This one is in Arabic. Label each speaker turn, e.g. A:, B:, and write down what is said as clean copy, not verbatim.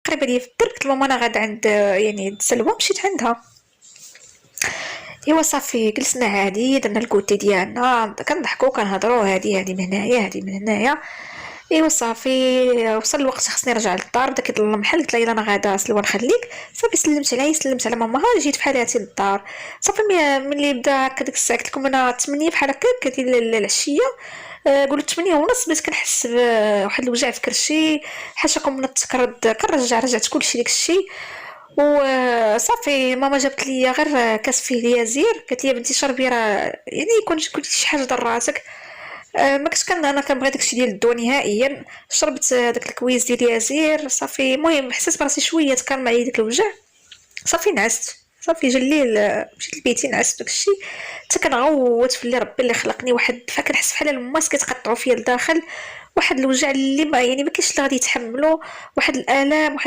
A: قريبه ليا في الدرب. قلت لماما انا غادا عند يعني سلوى، مشيت عندها. ايوا صافي جلسنا عادي، درنا الكوتي ديالنا، كنضحكوا كنهضروا، هادي من هنايا هادي من هنايا. ايوا صافي وصل الوقت خصني نرجع للدار، بدا كيظلم بحال، قلت لها يلا انا غادا سلوى نخليك. صافي سلمت عليه، سلمت على ماماها، جيت بحال هاتي للدار. صافي ملي بدا هكا ديك الساعه، قلت لكم انا 8 بحال هكا كانت العشيه. قلت 8 ونص بديت كنحس بواحد الوجع في كرشي، حاشاكم نضت رجعت كلشي داكشي. وصافي ماما جابت لي غير كاس فيه ليازير، قالت لي بنتي شربي، راه يعني كنت قلت شي حاجه ضر راسك. ما كنتش انا كنبغي داكشي ديال الدواء نهائيا. شربت داك الكويز ديال اليازير صافي، المهم حسيت براسي شويه تكرم معايا داك الوجع. صافي نعست. صافي جا الليل، مشيت لبيتي نعست داكشي، حتى كنغوت في اللي ربي اللي خلقني، واحد فكنحس بحال الماس كيتقطعوا فيا لداخل، واحد الوجع اللي ما يعني ما كاينش اللي غادي يتحملو، واحد الالام، واحد